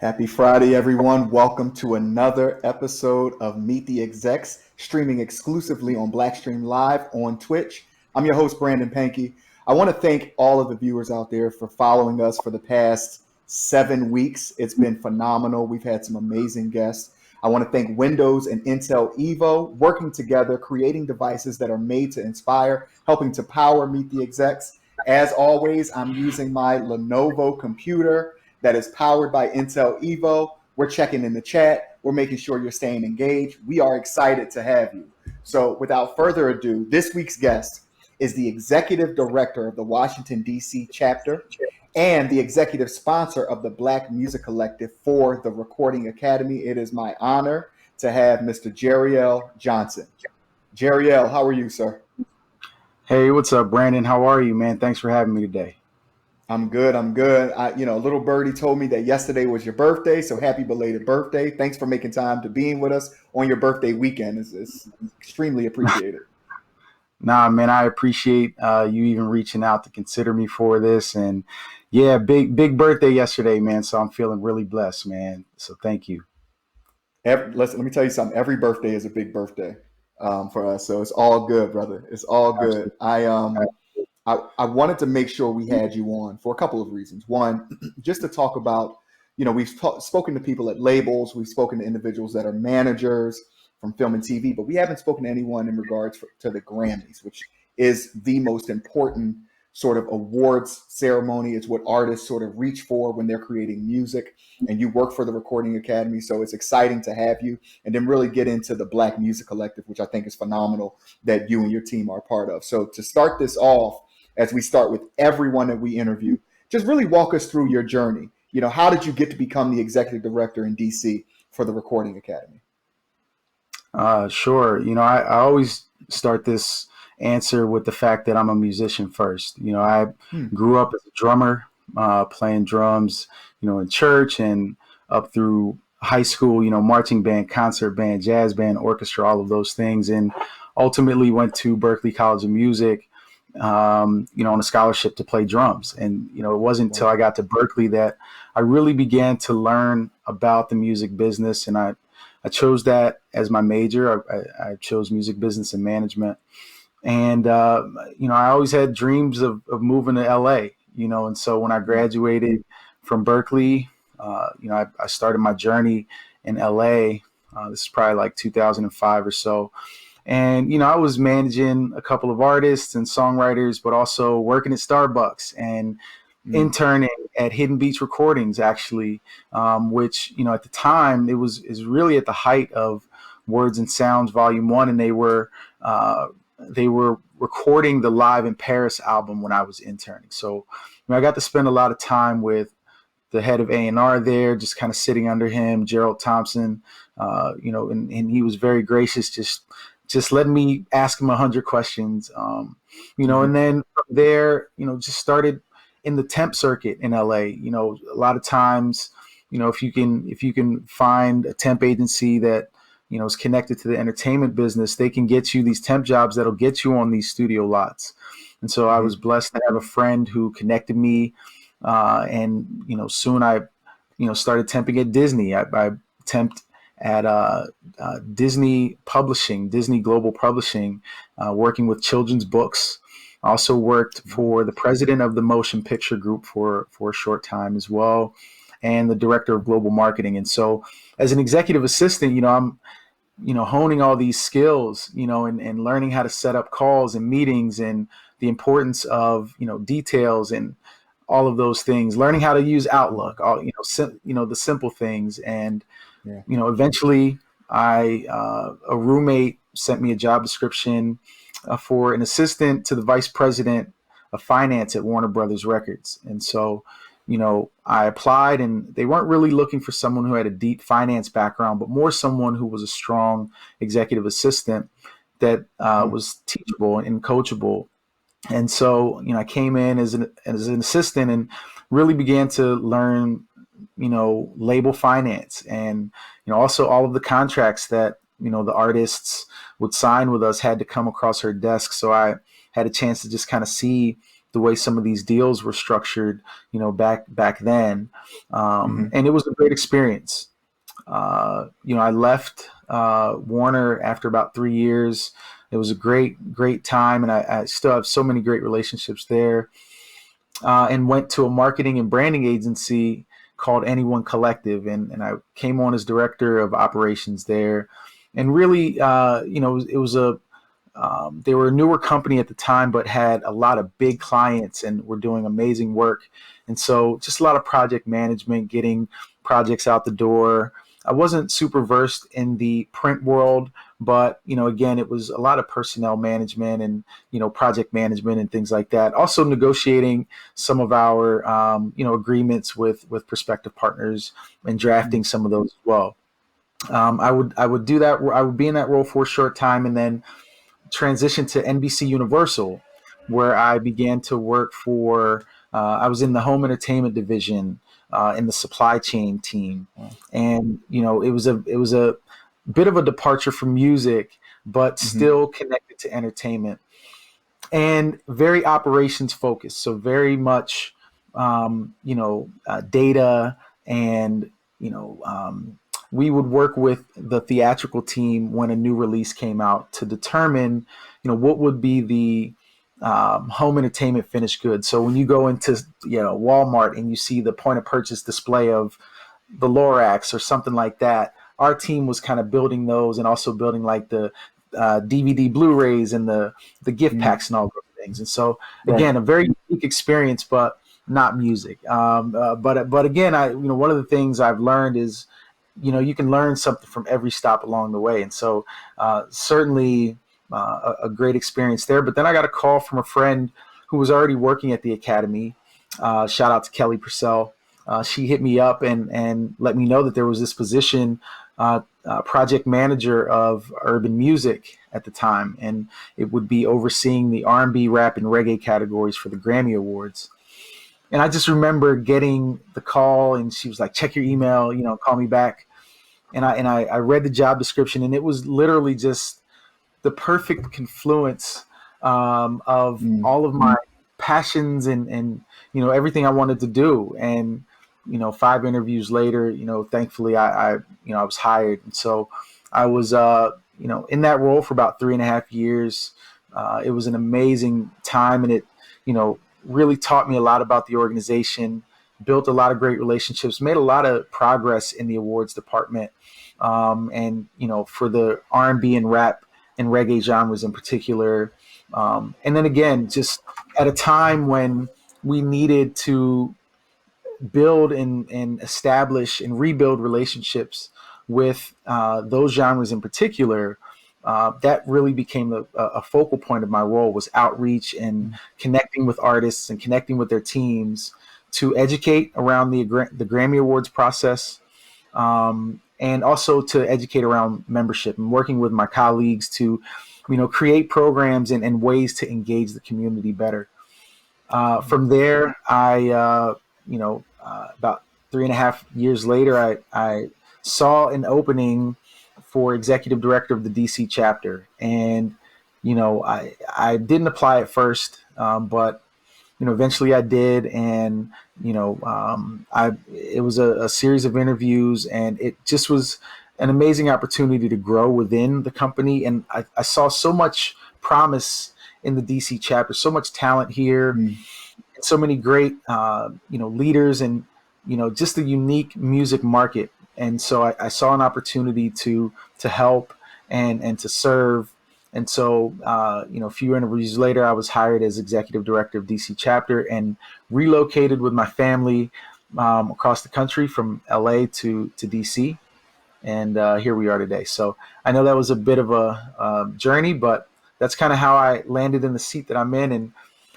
Happy Friday, everyone. Welcome to another episode of Meet the Execs, streaming exclusively on BlackStream Live on Twitch. I'm your host, Brandon Pankey. I want to thank all of the viewers out there for following us for the past 7 weeks. It's been phenomenal. We've had some amazing guests. I want to thank Windows and Intel Evo working together, creating devices that are made to inspire, helping to power Meet the Execs. As always, I'm using my Lenovo computer that is powered by Intel Evo. We're checking in the chat. We're making sure you're staying engaged. We are excited to have you. So without further ado, this week's guest is the executive director of the Washington, D.C. chapter and the executive sponsor of the Black Music Collective for the Recording Academy. It is my honor to have Mr. Jeriel Johnson. Jeriel, how are you, sir? Hey, what's up, Brandon? How are you, man? Thanks for having me today. I'm good. Little birdie told me that yesterday was your birthday, so happy belated birthday. Thanks for making time to being with us on your birthday weekend. It's extremely appreciated. Nah, man, I appreciate you even reaching out to consider me for this. And yeah, big birthday yesterday, man. So I'm feeling really blessed, man. So thank you. Let me tell you something. Every birthday is a big birthday for us, so it's all good, brother. It's all good. I wanted to make sure we had you on for a couple of reasons. One, just to talk about, we've spoken to people at labels, we've spoken to individuals that are managers from film and TV, but we haven't spoken to anyone in regards to the Grammys, which is the most important sort of awards ceremony. It's what artists sort of reach for when they're creating music, and you work for the Recording Academy. So it's exciting to have you, and then really get into the Black Music Collective, which I think is phenomenal that you and your team are part of. So to start this off, as we start with everyone that we interview, just really walk us through your journey. How did you get to become the executive director in DC for the Recording Academy? Sure. I always start this answer with the fact that I'm a musician first. I grew up as a drummer, playing drums, in church and up through high school, marching band, concert band, jazz band, orchestra, all of those things. And ultimately went to Berklee College of Music, on a scholarship to play drums. And, it wasn't until I got to Berklee that I really began to learn about the music business. And I chose that as my major. I chose music business and management. And, I always had dreams of moving to LA, and so when I graduated from Berklee, I started my journey in LA. This is probably like 2005 or so. And, I was managing a couple of artists and songwriters, but also working at Starbucks and interning at Hidden Beach Recordings, actually, which, at the time is really at the height of Words and Sounds Volume 1. And they were recording the Live in Paris album when I was interning. So I got to spend a lot of time with the head of A&R there, just kind of sitting under him, Gerald Thompson, and he was very gracious, just letting me ask him 100 questions, and then from there, just started in the temp circuit in LA. A lot of times, if you can find a temp agency that, is connected to the entertainment business, they can get you these temp jobs that'll get you on these studio lots. And so I was blessed to have a friend who connected me, and, soon I, started temping at Disney. I temped at Disney Publishing, Disney Global Publishing, working with children's books. I also worked for the president of the Motion Picture Group for a short time as well, and the director of global marketing. And so as an executive assistant, I'm, honing all these skills, and learning how to set up calls and meetings and the importance of, details and all of those things, learning how to use Outlook, all, the simple things. And eventually a roommate sent me a job description for an assistant to the vice president of finance at Warner Brothers Records. And so, I applied, and they weren't really looking for someone who had a deep finance background, but more someone who was a strong executive assistant that was teachable and coachable. And so, I came in as an assistant and really began to learn, label finance and, also all of the contracts that, the artists would sign with us had to come across her desk. So I had a chance to just kind of see the way some of these deals were structured, back then. And it was a great experience. I left Warner after about 3 years. It was a great time, and I still have so many great relationships there. And went to a marketing and branding agency called Anyone Collective, and I came on as director of operations there. And really, it was they were a newer company at the time, but had a lot of big clients and were doing amazing work. And so just a lot of project management, getting projects out the door. I wasn't super versed in the print world, but, again, it was a lot of personnel management and, project management and things like that. Also negotiating some of our, agreements with prospective partners and drafting some of those as well. I would do that. I would be in that role for a short time and then transition to NBC Universal, where I began to work for, I was in the home entertainment division, in the supply chain team. And, it was a bit of a departure from music, but still connected to entertainment and very operations focused. So very much, data and, we would work with the theatrical team when a new release came out to determine, what would be the home entertainment finished goods. So when you go into, Walmart and you see the point of purchase display of the Lorax or something like that, our team was kind of building those and also building like the DVD Blu-rays and the gift packs and all those things. And so again, a very unique experience, but not music. But again, one of the things I've learned is, you can learn something from every stop along the way. And so certainly a great experience there. But then I got a call from a friend who was already working at the Academy. Shout out to Kelly Purcell. She hit me up and let me know that there was this position, project manager of urban music at the time. And it would be overseeing the R&B, rap, and reggae categories for the Grammy Awards. And I just remember getting the call and she was like, check your email, call me back. And I read the job description and it was literally just the perfect confluence of all of my passions and everything I wanted to do. And 5 interviews later, thankfully I was hired. And so I was in that role for about 3.5 years. It was an amazing time, and it really taught me a lot about the organization, built a lot of great relationships, made a lot of progress in the awards department. And for the R&B and rap and reggae genres in particular. And then again, just at a time when we needed to build and establish and rebuild relationships with those genres in particular, that really became a focal point of my role, was outreach and connecting with artists and connecting with their teams to educate around the Grammy Awards process, and also to educate around membership and working with my colleagues to, create programs and ways to engage the community better. From there, I, about 3.5 years later, I saw an opening for executive director of the DC chapter. And, I didn't apply at first, but, eventually I did. And, it was a series of interviews, and it just was an amazing opportunity to grow within the company. And I saw so much promise in the DC chapter, so much talent here, and so many great, leaders and, just the unique music market. And so I saw an opportunity to help and to serve. And so, a few interviews later, I was hired as executive director of DC chapter and relocated with my family across the country from LA to DC. And here we are today. So I know that was a bit of a journey, but that's kind of how I landed in the seat that I'm in. And,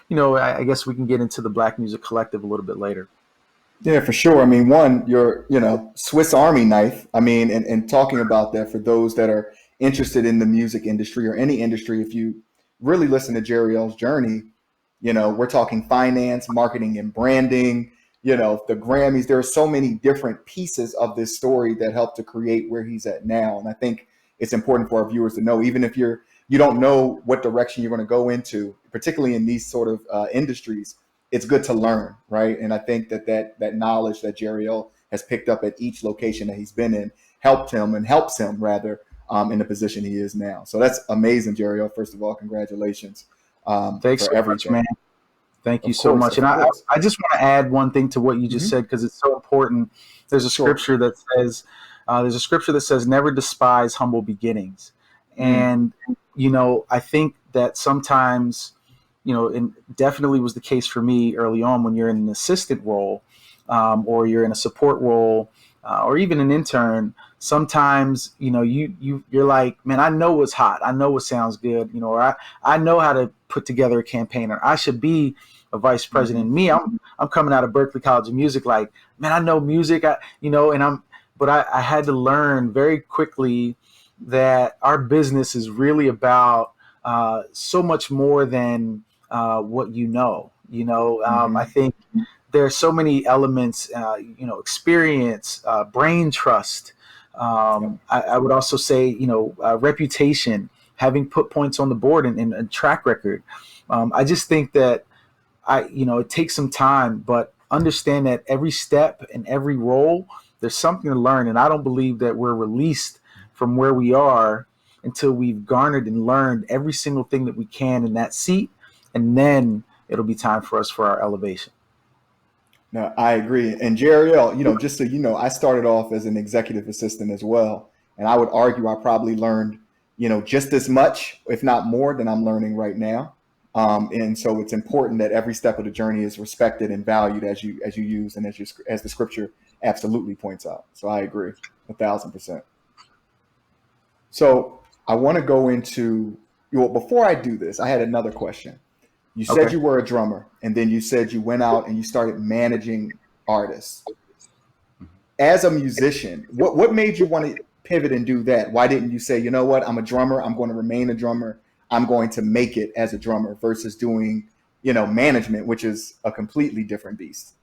I guess we can get into the Black Music Collective a little bit later. Yeah, for sure. I mean, one, your, Swiss Army knife. I mean, and talking about that for those that are interested in the music industry or any industry, if you really listen to Jeriel's journey, we're talking finance, marketing, and branding, the Grammys. There are so many different pieces of this story that help to create where he's at now. And I think it's important for our viewers to know, even if you're you don't know what direction you're going to go into, particularly in these sort of industries. It's good to learn, right? And I think that knowledge that Jeriel has picked up at each location that he's been in helps him rather in the position he is now. So that's amazing, Jeriel. First of all, congratulations Thanks for so much, everything. man. Thank you Of so course, much. of And course. I just want to add one thing to what you just said, because it's so important. There's a Sure. scripture that says, never despise humble beginnings. And, I think that sometimes, and definitely was the case for me early on, when you're in an assistant role, or you're in a support role, or even an intern, sometimes, you're like, man, I know what's hot. I know what sounds good, or I know how to put together a campaign, or I should be a vice president. Me, I'm coming out of Berklee College of Music, like, man, I know music, but I had to learn very quickly that our business is really about so much more than what you know. I think there are so many elements, experience, brain trust. I would also say, reputation, having put points on the board, and track record. I just think that it takes some time, but understand that every step and every role, there's something to learn. And I don't believe that we're released from where we are until we've garnered and learned every single thing that we can in that seat. And then it'll be time for us for our elevation. No, I agree. And Jeriel, just so you know, I started off as an executive assistant as well. And I would argue I probably learned, just as much, if not more, than I'm learning right now. And so it's important that every step of the journey is respected and valued as you use, and as the scripture absolutely points out. So I agree 1,000%. So I want to go into, before I do this, I had another question. You said you were a drummer, and then you said you went out and you started managing artists. As a musician, what made you want to pivot and do that? Why didn't you say, you know what, I'm a drummer, I'm going to remain a drummer, I'm going to make it as a drummer, versus doing, management, which is a completely different beast?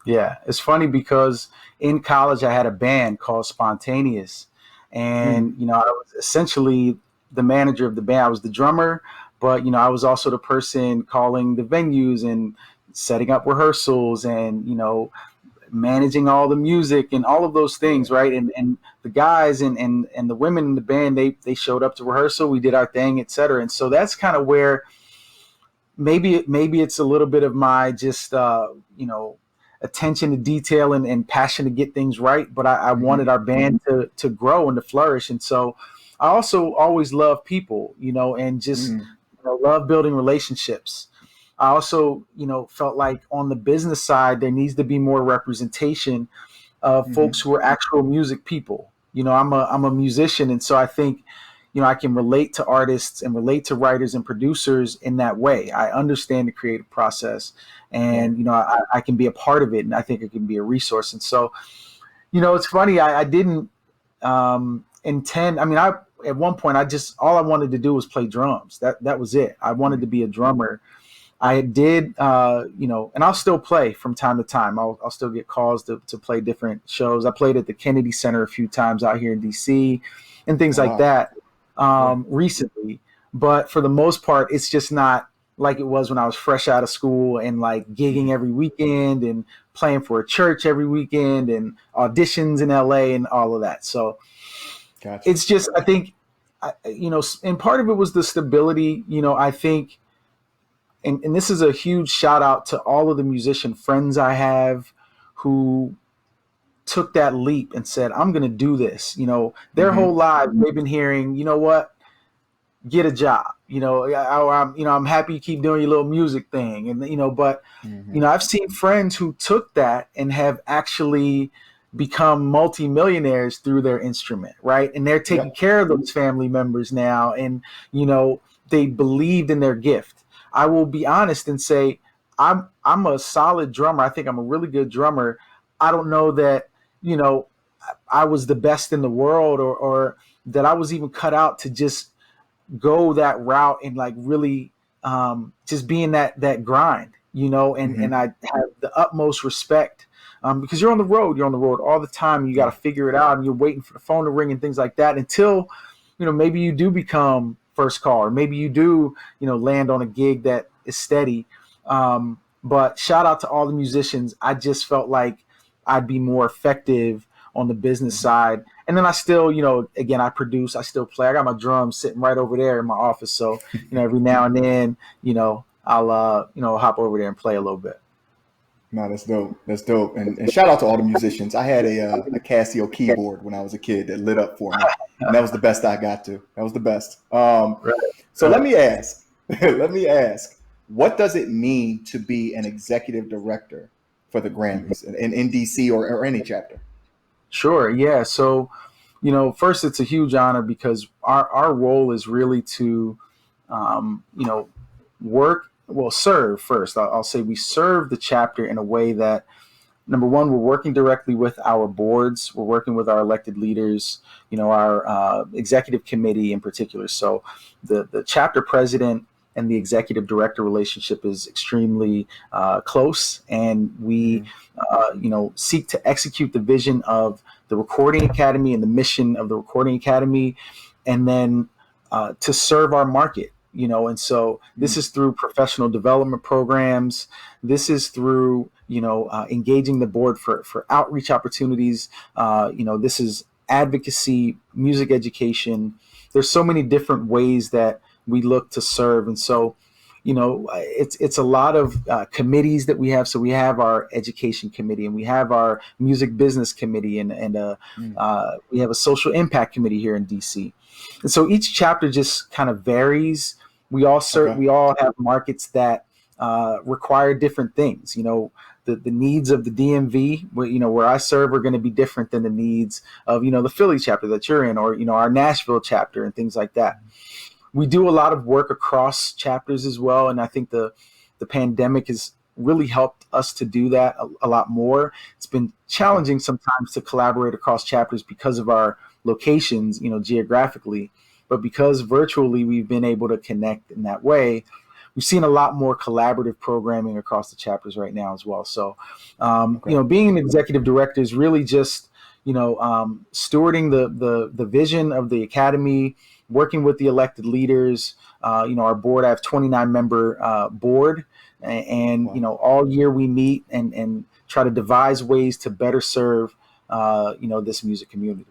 Yeah, it's funny because in college I had a band called Spontaneous, and I was essentially the manager of the band. I was the drummer, but I was also the person calling the venues and setting up rehearsals, and managing all the music and all of those things, right? And the guys and the women in the band, they showed up to rehearsal, we did our thing, etc. And so that's kind of where maybe it's a little bit of my just attention to detail and passion to get things right, but I wanted our band to grow and to flourish. And so I also always love people, and just love building relationships. I also, felt like on the business side, there needs to be more representation of folks who are actual music people. I'm a musician, and so I think, I can relate to artists and relate to writers and producers in that way. I understand the creative process, and I can be a part of it, and I think it can be a resource. And so, it's funny. I didn't intend. I mean, at one point, all I wanted to do was play drums. That was it. I wanted to be a drummer. I did, and I'll still play from time to time. I'll still get calls to play different shows. I played at the Kennedy Center a few times out here in DC and things like that recently. But for the most part, it's just not like it was when I was fresh out of school and like gigging every weekend and playing for a church every weekend and auditions in LA and all of that. So It's just, I think, and part of it was the stability, I think. And this is a huge shout out to all of the musician friends I have who took that leap and said, I'm going to do this. Their whole lives, they've been hearing, you know what, get a job. I'm happy you keep doing your little music thing. And, but, I've seen friends who took that and have actually become multimillionaires through their instrument. Right. And they're taking care of those family members now. And, they believed in their gift. I will be honest and say I'm a solid drummer. I think I'm a really good drummer. I don't know that, I was the best in the world or that I was even cut out to just go that route and like really just being that grind, and I have the utmost respect because you're on the road all the time. You got to figure it out and you're waiting for the phone to ring and things like that until, maybe you do become first call, or maybe you do, land on a gig that is steady. But shout out to all the musicians. I just felt like I'd be more effective on the business side. And then I still, again, I produce, I still play. I got my drums sitting right over there in my office. So, every now and then, I'll, hop over there and play a little bit. No, that's dope. That's dope. And shout out to all the musicians. I had a Casio keyboard when I was a kid that lit up for me, and that was the best I got to. That was the best. So let me ask, what does it mean to be an executive director for the Grammys in DC or any chapter? Sure. Yeah. So, first, it's a huge honor because our role is really to, serve first. I'll say we serve the chapter in a way that, number one, we're working directly with our boards. We're working with our elected leaders, our executive committee in particular. So the chapter president and the executive director relationship is extremely close, and we, seek to execute the vision of the Recording Academy and the mission of the Recording Academy, and then to serve our market. And so this is through professional development programs. This is through, engaging the board for outreach opportunities. This is advocacy, music education. There's so many different ways that we look to serve. And so, it's a lot of committees that we have. So we have our education committee, and we have our music business committee, and we have a social impact committee here in DC. And so each chapter just kind of varies. We all have markets that require different things. The needs of the DMV, where I serve, are going to be different than the needs of, the Philly chapter that you're in, or, our Nashville chapter and things like that. We do a lot of work across chapters as well. And I think the pandemic has really helped us to do that a lot more. It's been challenging sometimes to collaborate across chapters because of our locations, geographically, but because virtually we've been able to connect in that way. We've seen a lot more collaborative programming across the chapters right now as well. So, being an executive director is really just, stewarding the vision of the academy, working with the elected leaders. Our board, I have 29 member board, and all year we meet and try to devise ways to better serve, this music community.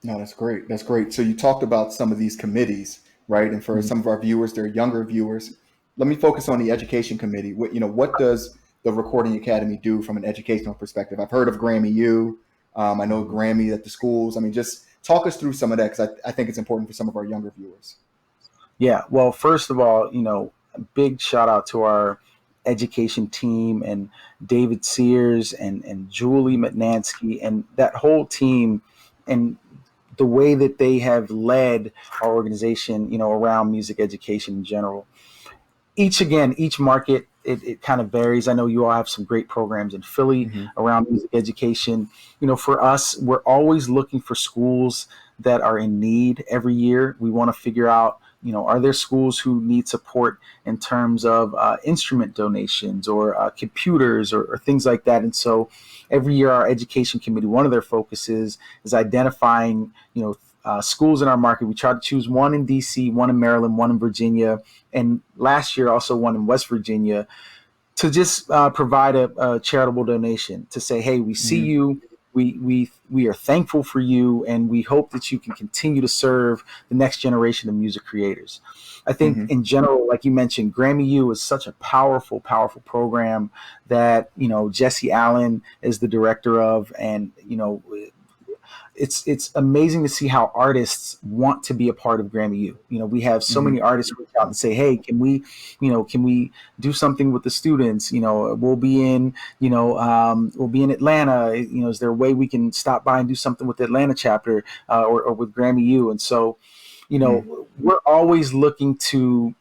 No, that's great. That's great. So you talked about some of these committees, right? And for some of our viewers, they're younger viewers. Let me focus on the education committee. What does the Recording Academy do from an educational perspective? I've heard of Grammy U. I know Grammy at the schools. I mean, just talk us through some of that, because I think it's important for some of our younger viewers. Yeah. Well, first of all, a big shout out to our education team and David Sears and Julie Matnansky and that whole team, and the way that they have led our organization, around music education in general. Each market, it kind of varies. I know you all have some great programs in Philly around music education. For us, we're always looking for schools that are in need every year. We want to figure out, are there schools who need support in terms of instrument donations or computers or things like that. And so every year our education committee, one of their focuses is identifying, schools in our market. We try to choose one in DC, one in Maryland, one in Virginia, and last year also one in West Virginia, to just provide a charitable donation to say, hey, we see you. We are thankful for you, and we hope that you can continue to serve the next generation of music creators. I think in general, like you mentioned, Grammy U is such a powerful, powerful program that, Jesse Allen is the director of, and, it's amazing to see how artists want to be a part of Grammy U. We have so many artists reach out and say, hey, can we do something with the students? We'll be in Atlanta. Is there a way we can stop by and do something with the Atlanta chapter or with Grammy U? And so, we're always looking to,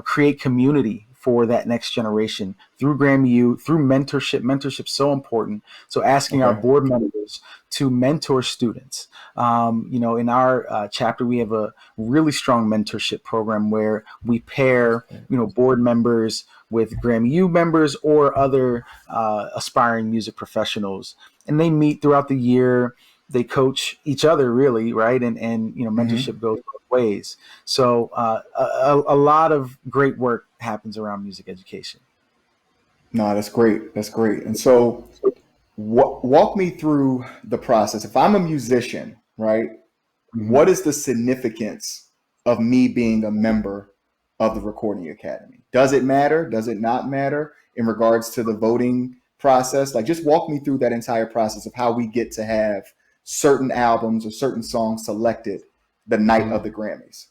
create community for that next generation through Grammy U, through mentorship. Mentorship's so important. So asking our board members to mentor students. In our chapter, we have a really strong mentorship program where we pair, board members with Grammy U members or other aspiring music professionals. And they meet throughout the year. They coach each other, really, right? And mentorship goes both ways. So a lot of great work happens around music education. No, that's great. That's great. And so, walk me through the process. If I'm a musician, right? Mhm. What is the significance of me being a member of the Recording Academy? Does it matter? Does it not matter in regards to the voting process? Like, just walk me through that entire process of how we get to have certain albums or certain songs selected the night of the Grammys.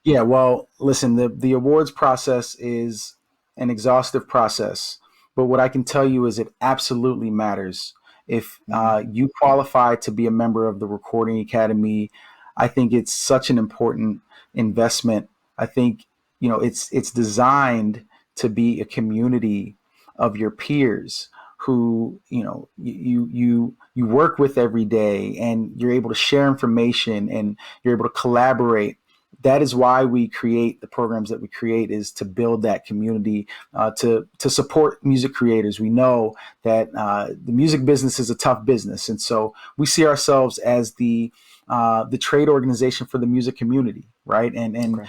Yeah, well, listen, the awards process is an exhaustive process, but what I can tell you is it absolutely matters. If Mm-hmm. you qualify to be a member of the Recording Academy, I think it's such an important investment. I think it's designed to be a community of your peers who you work with every day, and you're able to share information and you're able to collaborate. That is why we create the programs that we create, is to build that community, to support music creators. We know that the music business is a tough business, and so we see ourselves as the trade organization for the music community, right? And Okay.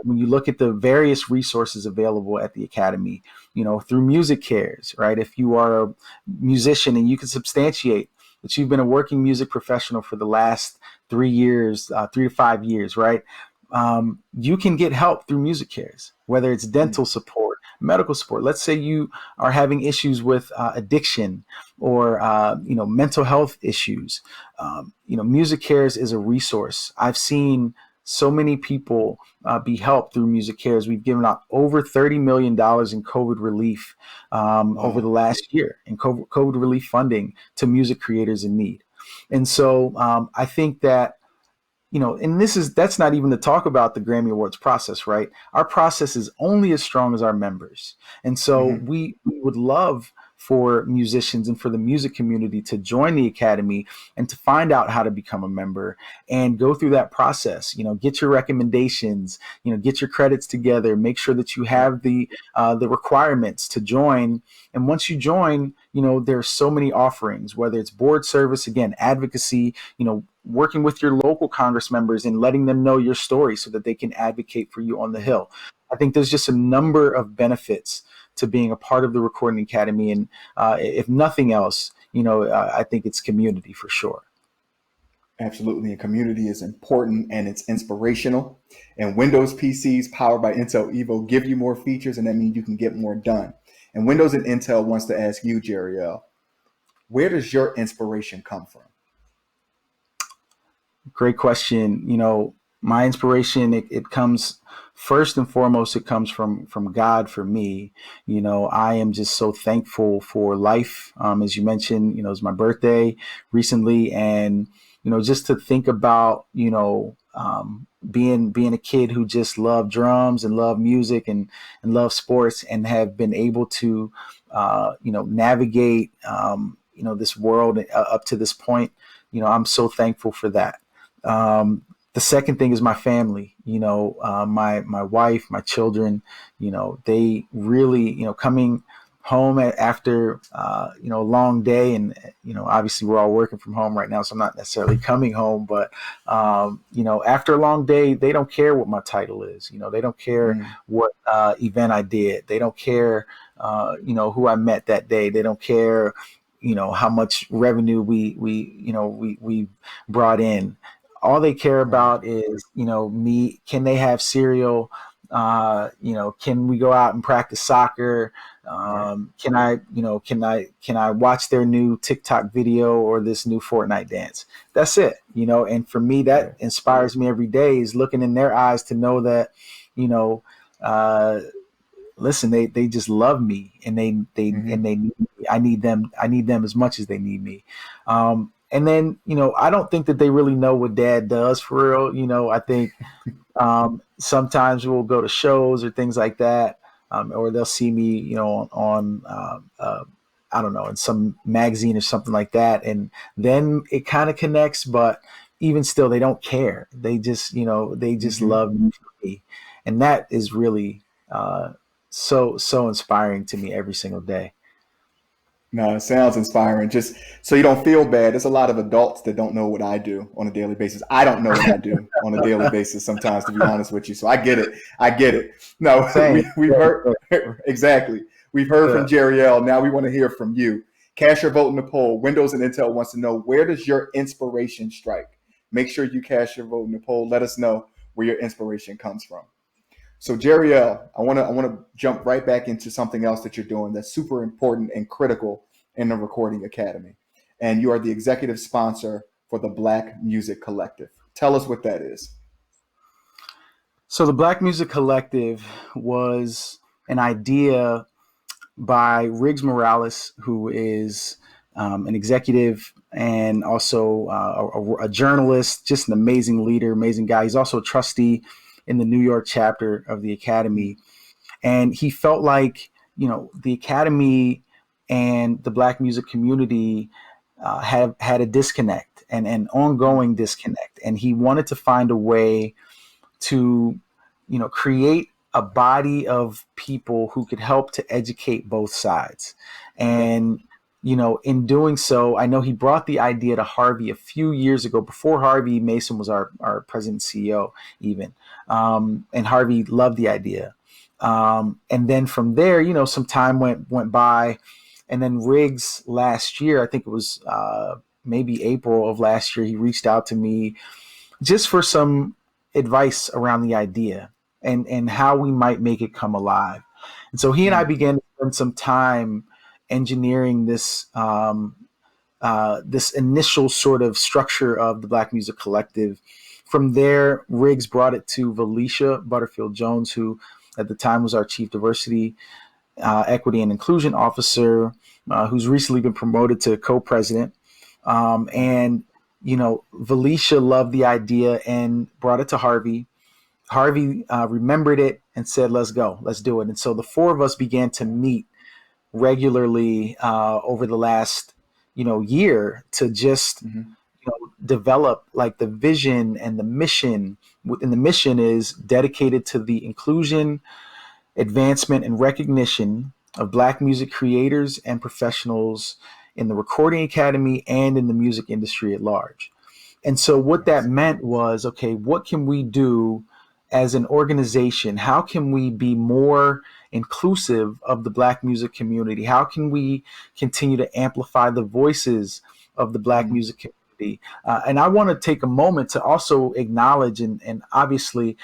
when you look at the various resources available at the academy, through Music Cares, right? If you are a musician and you can substantiate that you've been a working music professional for the last 3 years, 3 to 5 years, right? You can get help through Music Cares, whether it's dental support, medical support. Let's say you are having issues with addiction or mental health issues. Music Cares is a resource. I've seen so many people be helped through Music Cares. We've given out over $30 million in COVID relief over the Wow. last year, in COVID relief funding to music creators in need. And so I think that and that's not even to talk about the Grammy Awards process, right? Our process is only as strong as our members. And so Mm-hmm. we would love for musicians and for the music community to join the academy and to find out how to become a member and go through that process. Get your recommendations, get your credits together, make sure that you Right. have the requirements to join. And once you join, there's so many offerings, whether it's board service, again, advocacy, working with your local Congress members and letting them know your story so that they can advocate for you on the Mm-hmm. Hill. I think there's just a number of benefits to being a part of the Recording Academy. And if nothing else, I think it's community for sure. Absolutely. And community is important and it's inspirational. And Windows PCs powered by Intel Evo give you more features, and that means you can get more done. And Windows and Intel wants to ask you, Jeriel, where does your inspiration come from? Great question. My inspiration, it comes first and foremost, it comes from God for me. I am just so thankful for life. As you mentioned, it's my birthday recently, and just to think about, being a kid who just loved drums and loved music and loved sports, and have been able to navigate this world up to this point. I'm so thankful for that. The second thing is my family. My wife, my children. They really, coming home after a long day, and obviously we're all working from home right now, so I'm not necessarily coming home, but after a long day, they don't care what my title is. They don't care Mm, what event I did. They don't care who I met that day. They don't care how much revenue we brought in. All they care right. about is me. Can they have cereal? Can we go out and practice soccer? Right. Can I watch their new TikTok video or this new Fortnite dance? That's it. And for me, Yeah. that inspires me every day, is looking in their eyes to know that you know uh listen, they just love me, and Hmm. they need me. I need them as much as they need me. And then I don't think that they really know what dad does for real. I think sometimes we'll go to shows or things like that, or they'll see me on I don't know, in some magazine or something like that, and then it kind of connects. But even still, they don't care. They just Hmm. love me, and that is really uh, so inspiring to me every single day. No, it sounds inspiring. Just so you don't feel bad, there's a lot of adults that don't know what I do on a daily basis. I don't know what I do on a daily basis sometimes, to be honest with you. So I get it. I get it. No, Same. we've heard exactly. We've heard Yeah. from Jeriel. Now we want to hear from you. Cast your vote in the poll. Windows and Intel wants to know, where does your inspiration strike? Make sure you cast your vote in the poll. Let us know where your inspiration comes from. So Jeriel, I want to jump right back into something else that you're doing that's super important and critical in the Recording Academy. And you are the executive sponsor for the Black Music Collective. Tell us what that is. So the Black Music Collective was an idea by Riggs Morales, who is an executive and also a journalist, just an amazing leader, amazing guy. He's also a trustee in the New York chapter of the Academy. And he felt like, the Academy and the Black music community have had a disconnect and an ongoing disconnect. And he wanted to find a way to, create a body of people who could help to educate both sides. And, in doing so, I know he brought the idea to Harvey a few years ago, before Harvey Mason was our president and CEO even. And Harvey loved the idea. And then from there, some time went by. And then Riggs last year, I think it was maybe April of last year, he reached out to me just for some advice around the idea and how we might make it come alive. And so he and I began to spend some time engineering this this initial sort of structure of the Black Music Collective. From there, Riggs brought it to Valicia Butterfield Jones, who at the time was our chief diversity, equity, and inclusion officer, who's recently been promoted to co-president. And Valicia loved the idea and brought it to Harvey. Harvey remembered it and said, let's go, let's do it. And so the four of us began to meet regularly over the last, year to just, develop like the vision and the mission. And the mission is dedicated to the inclusion, advancement, and recognition of Black music creators and professionals in the Recording Academy and in the music industry at large. And so what that meant was, okay, what can we do as an organization? How can we be more inclusive of the Black music community? How can we continue to amplify the voices of the Black music community? And I want to take a moment to also acknowledge and obviously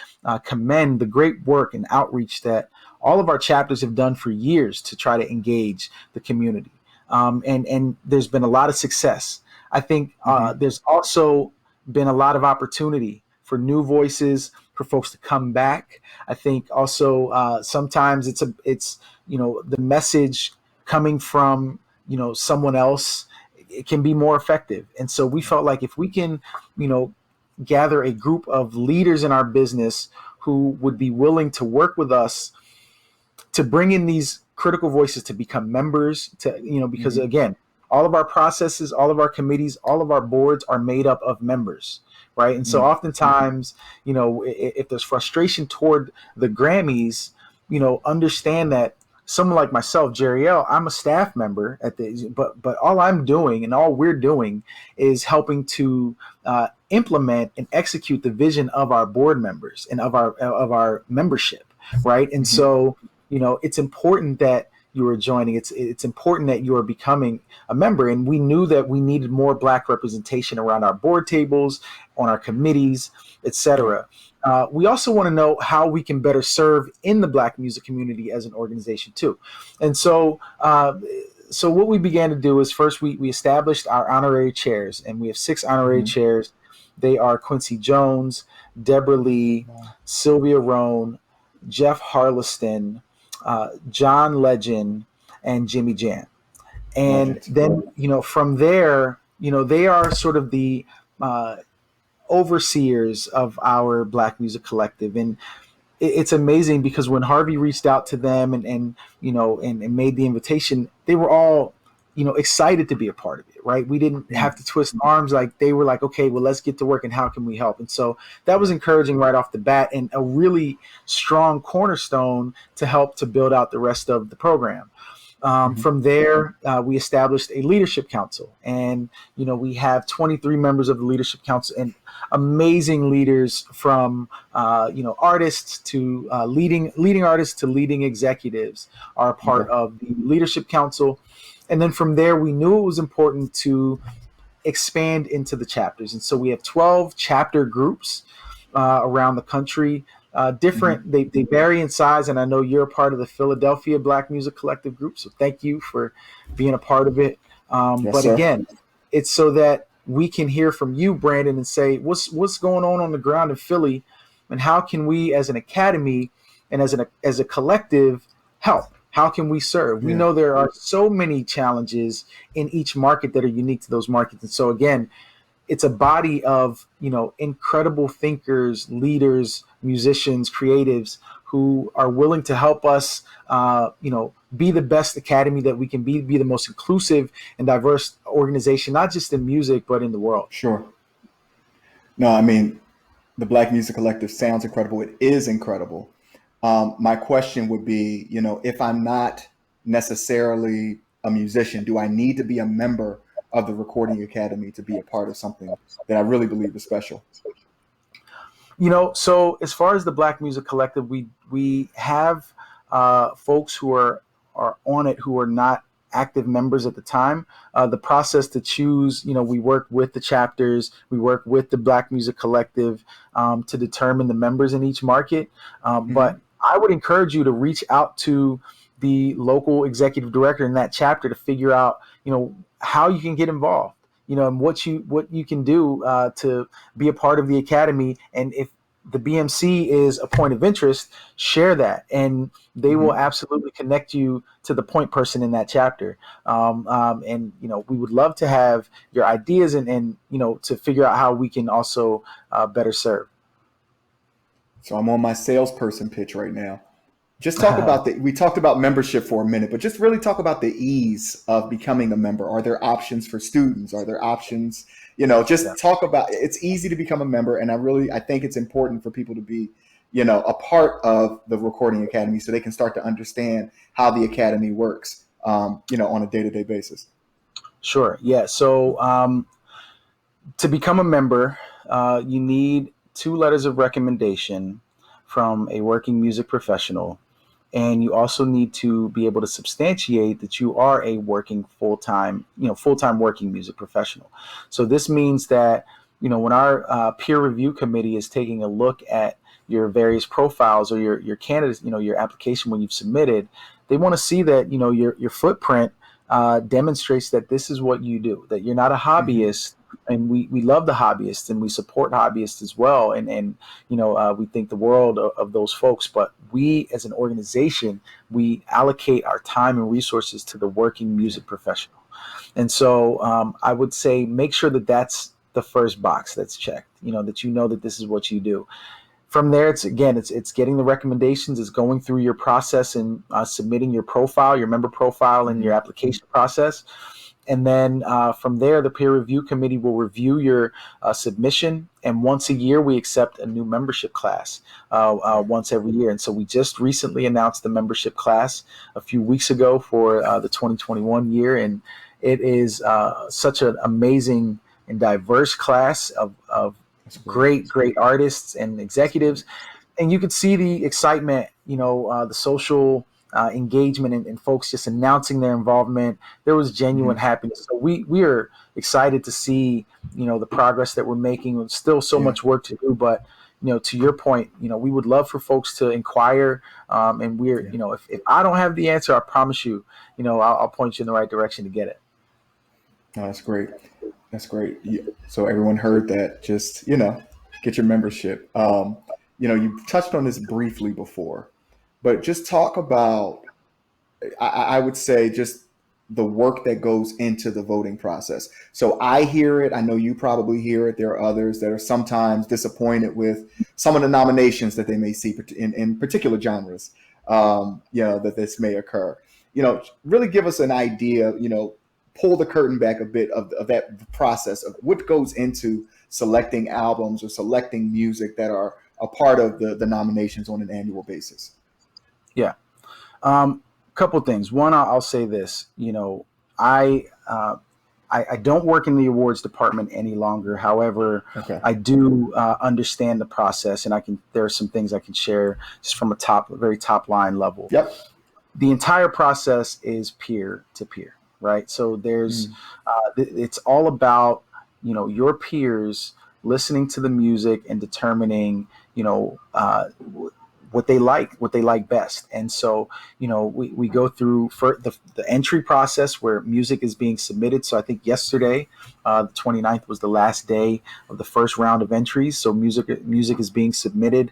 commend the great work and outreach that all of our chapters have done for years to try to engage the community. And there's been a lot of success. I think there's also been a lot of opportunity for new voices, for folks to come back. I think also sometimes it's the message coming from someone else, it can be more effective. And so we felt like if we can gather a group of leaders in our business who would be willing to work with us to bring in these critical voices to become members, to because again, all of our processes, all of our committees, all of our boards are made up of members, right? And so oftentimes, if there's frustration toward the Grammys, understand that someone like myself, Jeriel, I'm a staff member at but all I'm doing and all we're doing is helping to implement and execute the vision of our board members and of our membership, right? And so, it's important that you are joining. It's important that you are becoming a member. And we knew that we needed more Black representation around our board tables, on our committees, etc. We also want to know how we can better serve in the Black music community as an organization too. And so what we began to do is first we established our honorary chairs, and we have 6 honorary chairs. They are Quincy Jones, Deborah Lee, Sylvia Rohn, Jeff Harleston, John Legend, and Jimmy Jam. And then, from there, they are sort of the overseers of our Black Music Collective. And it's amazing because when Harvey reached out to them and made the invitation, they were all, excited to be a part of it, right? We didn't have to twist arms. Like, they were like, okay, well, let's get to work and how can we help? And so that was encouraging right off the bat and a really strong cornerstone to help to build out the rest of the program. From there, we established a leadership council, and we have 23 members of the leadership council, and amazing leaders from artists to leading artists to leading executives are a part Okay. of the leadership council. And then from there, we knew it was important to expand into the chapters, and so we have 12 chapter groups around the country. Different, they vary in size, and I know you're a part of the Philadelphia Black Music Collective group, so thank you for being a part of it. Yes, But sir. again, it's so that we can hear from you, Brandon, and say what's going on the ground in Philly, and how can we, as an academy and as a collective, help? How can we serve? We Yeah. know there are so many challenges in each market that are unique to those markets, and so again, it's a body of incredible thinkers, leaders, musicians, creatives who are willing to help us be the best academy that we can be the most inclusive and diverse organization, not just in music but in the world. Sure. No, I mean, the Black Music Collective sounds incredible. It is incredible. My question would be, if I'm not necessarily a musician, do I need to be a member of the Recording Academy to be a part of something that I really believe is special? So as far as the Black Music Collective, we have folks who are on it who are not active members at the time. The process to choose, we work with the chapters, we work with the Black Music Collective to determine the members in each market. But I would encourage you to reach out to the local executive director in that chapter to figure out, how you can get involved, and what you can do to be a part of the academy. And if the BMC is a point of interest, share that, and they will absolutely connect you to the point person in that chapter. And we would love to have your ideas and to figure out how we can also better serve. So I'm on my salesperson pitch right now. Just talk about we talked about membership for a minute, but just really talk about the ease of becoming a member. Are there options for students? Are there options, Yeah. talk about, it's easy to become a member. And I think it's important for people to be, a part of the Recording Academy so they can start to understand how the Academy works, on a day-to-day basis. Sure. Yeah. So to become a member, you need 2 letters of recommendation from a working music professional. And you also need to be able to substantiate that you are a working full-time working music professional. So this means that, when our peer review committee is taking a look at your various profiles or your candidates, your application when you've submitted, they want to see that, your footprint demonstrates that this is what you do, that you're not a hobbyist. And we love the hobbyists and we support hobbyists as well. And we think the world of those folks. But we, as an organization, we allocate our time and resources to the working music professional. And so I would say make sure that that's the first box that's checked, that this is what you do. From there, it's getting the recommendations, it's going through your process and submitting your profile, your member profile, and your application process. And then from there, the peer review committee will review your submission. And once a year, we accept a new membership class once every year. And so we just recently announced the membership class a few weeks ago for the 2021 year. And it is such an amazing and diverse class of great artists and executives. And you could see the excitement, the social engagement and folks just announcing their involvement. There was genuine happiness. So we are excited to see, the progress that we're making. There's still so much work to do, but to your point, we would love for folks to inquire. And we're, if I don't have the answer, I promise you, I'll point you in the right direction to get it. No, that's great. That's great. So everyone heard that. Just get your membership. You touched on this briefly before, but just talk about. I would say just the work that goes into the voting process. So I hear it. I know you probably hear it. There are others that are sometimes disappointed with some of the nominations that they may see in particular genres. That this may occur. Really give us an idea. Pull the curtain back a bit of that process of what goes into selecting albums or selecting music that are a part of the nominations on an annual basis. Yeah. couple things. One, I'll say this. I don't work in the awards department any longer. However, Okay. I do understand the process, and there are some things I can share just from very top line level. Yep. The entire process is peer to peer, right? So it's all about, your peers listening to the music and determining, what they like best. And so, we go through for the entry process where music is being submitted. So I think yesterday, the 29th was the last day of the first round of entries. So music is being submitted,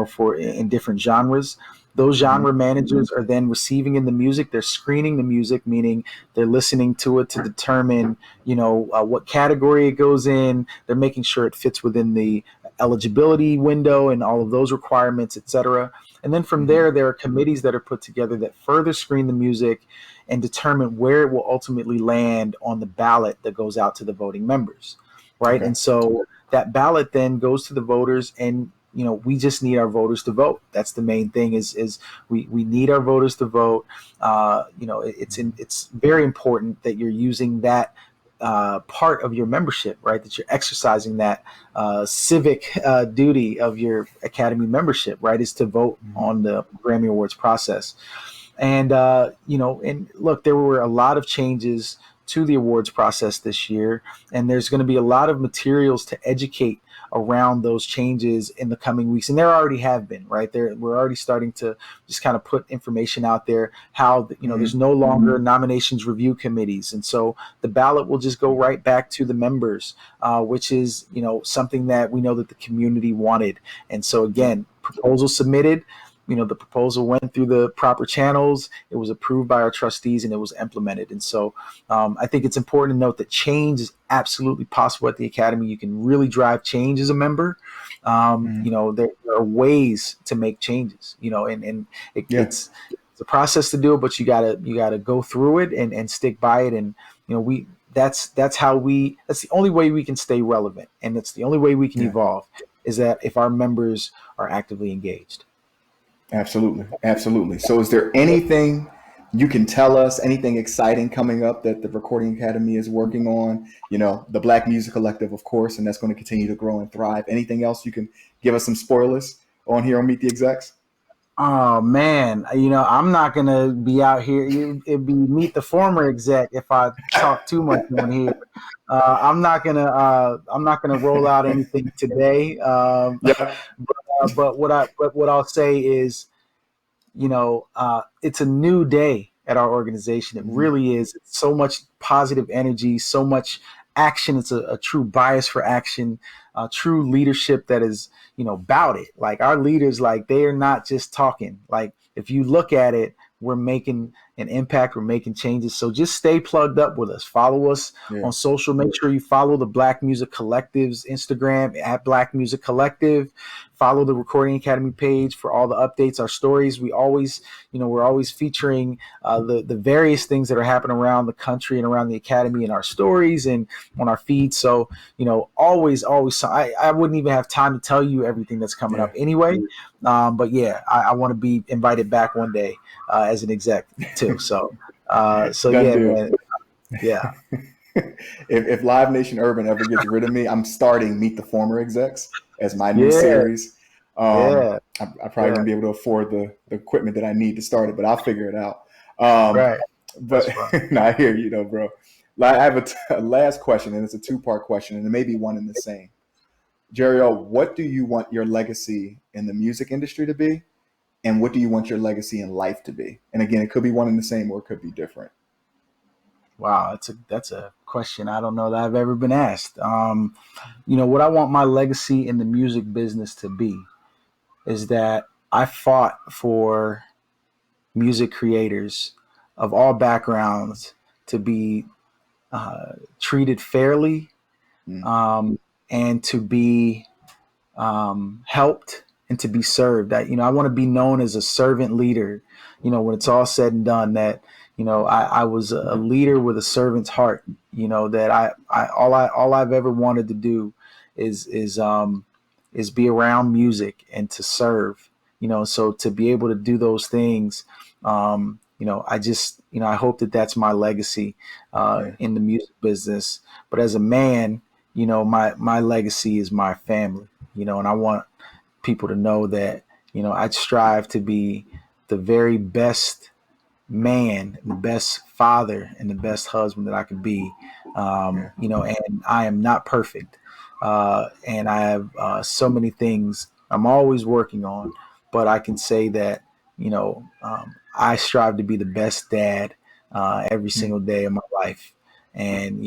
for in different genres. Those genre managers are then receiving in the music. They're screening the music, meaning they're listening to it to determine, what category it goes in. They're making sure it fits within the eligibility window and all of those requirements, et cetera. And then from there are committees that are put together that further screen the music and determine where it will ultimately land on the ballot that goes out to the voting members, right? Okay. And so that ballot then goes to the voters, and we just need our voters to vote. That's the main thing. Is we need our voters to vote. It's very important that you're using that part of your membership, right? That you're exercising that civic duty of your Academy membership, right? Is to vote on the Grammy Awards process. And and look, there were a lot of changes to the awards process this year, and there's going to be a lot of materials to educate around those changes in the coming weeks, and there already have been, right? We're already starting to just kind of put information out there how there's no longer nominations review committees, and so the ballot will just go right back to the members, which is something that we know that the community wanted. And so again, proposal submitted. The proposal went through the proper channels. It was approved by our trustees and it was implemented. And so I think it's important to note that change is absolutely possible at the Academy. You can really drive change as a member. There are ways to make changes, it's a process to do it, but you gotta go through it and stick by it. And, that's the only way we can stay relevant. And that's the only way we can evolve, is that if our members are actively engaged. Absolutely. Absolutely. So is there anything you can tell us, anything exciting coming up that the Recording Academy is working on? The Black Music Collective, of course, and that's going to continue to grow and thrive. Anything else you can give us some spoilers on here on Meet the Execs? Oh man, I'm not gonna be out here. It'd be Meet the Former Exec if I talk too much on here. I'm not gonna roll out anything today. Yeah. But what I'll say is, it's a new day at our organization. It really is. It's so much positive energy, so much action. It's a true bias for action, true leadership that is, about it. Like our leaders, like they are not just talking. Like if you look at it, we're making an impact. We're making changes. So just stay plugged up with us. Follow us on social. Make sure you follow the Black Music Collective's Instagram at Black Music Collective. Follow the Recording Academy page for all the updates, our stories. We're always featuring the various things that are happening around the country and around the Academy in our stories and on our feed. So, always. I wouldn't even have time to tell you everything that's coming up anyway. But yeah, I want to be invited back one day as an exec too. So yeah, man. Yeah. If Live Nation Urban ever gets rid of me, I'm starting Meet the Former Execs as my new series. I probably won't be able to afford the equipment that I need to start it, but I'll figure it out. Right. But no, I hear you, bro. I have a last question, and it's a two-part question, and it may be one and the same. Jeriel, what do you want your legacy in the music industry to be? And what do you want your legacy in life to be? And again, it could be one and the same, or it could be different. Wow, that's a question I don't know that I've ever been asked. What I want my legacy in the music business to be is that I fought for music creators of all backgrounds to be treated fairly, and to be helped and to be served. I want to be known as a servant leader. When it's all said and done, that I was a leader with a servant's heart. That all I've ever wanted to do is be around music and to serve. So to be able to do those things, I hope that that's my legacy Yeah. in the music business. But as a man, my legacy is my family, and I want people to know that, I strive to be the very best man, the best father, and the best husband that I could be. Yeah. And I am not perfect. And I have so many things I'm always working on, but I can say that, I strive to be the best dad every Mm. single day of my life. And,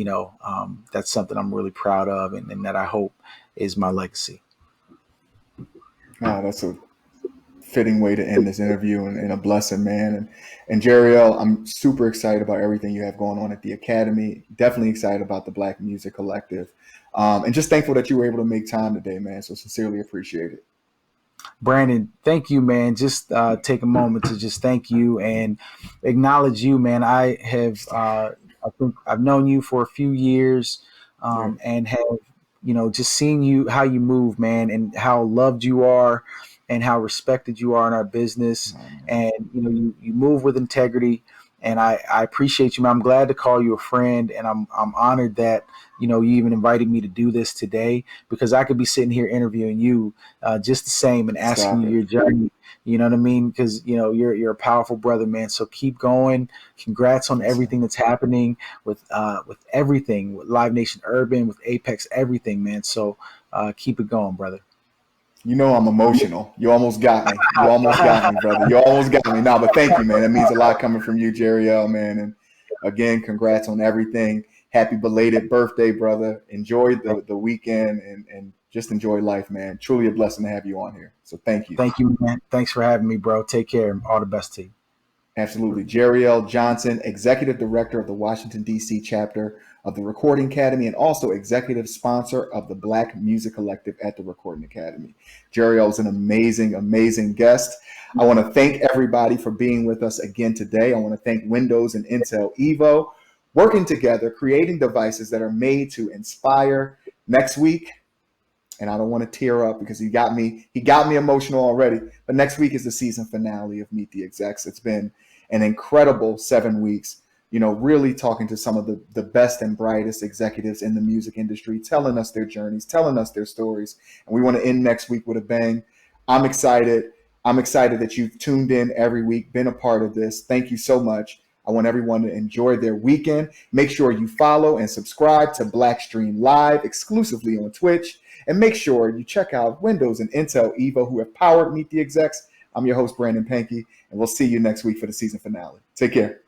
that's something I'm really proud of, and that I hope is my legacy. Ah, that's a fitting way to end this interview, and a blessing, man. And Jeriel, I'm super excited about everything you have going on at the Academy. Definitely excited about the Black Music Collective, and just thankful that you were able to make time today, man. So sincerely appreciate it. Brandon, thank you, man. Just take a moment to just thank you and acknowledge you, man. I think I've known you for a few years, Yeah. and have, just seen you, how you move, man, and how loved you are, and how respected you are in our business. Oh, man. And, you move with integrity. And I appreciate you, man. I'm glad to call you a friend, and I'm honored that, you even invited me to do this today, because I could be sitting here interviewing you just the same, and asking Stop you it. your journey. You know what I mean? Because you're a powerful brother, man. So keep going. Congrats on Yes, sir. everything that's happening with everything, with Live Nation Urban, with Apex, everything, man. So keep it going, brother. You know I'm emotional. You almost got me. You almost got me, brother. You almost got me. Nah, but thank you, man. That means a lot coming from you, Jeriel, man. And again, congrats on everything. Happy belated birthday, brother. Enjoy the weekend, and just enjoy life, man. Truly a blessing to have you on here. So thank you. Thank you, man. Thanks for having me, bro. Take care. All the best to you. Absolutely. Jeriel Johnson, Executive Director of the Washington, D.C. chapter of the Recording Academy, and also executive sponsor of the Black Music Collective at the Recording Academy. Jeriel is an amazing, amazing guest. I want to thank everybody for being with us again today. I want to thank Windows and Intel Evo, working together, creating devices that are made to inspire. Next week, and I don't want to tear up because he got me emotional already. But next week is the season finale of Meet the Execs. It's been an incredible 7 weeks, really talking to some of the best and brightest executives in the music industry, telling us their journeys, telling us their stories. And we want to end next week with a bang. I'm excited. I'm excited that you've tuned in every week, been a part of this. Thank you so much. I want everyone to enjoy their weekend. Make sure you follow and subscribe to BlackStream Live exclusively on Twitch. And make sure you check out Windows and Intel Evo, who have powered Meet the Execs. I'm your host, Brandon Pankey, and we'll see you next week for the season finale. Take care.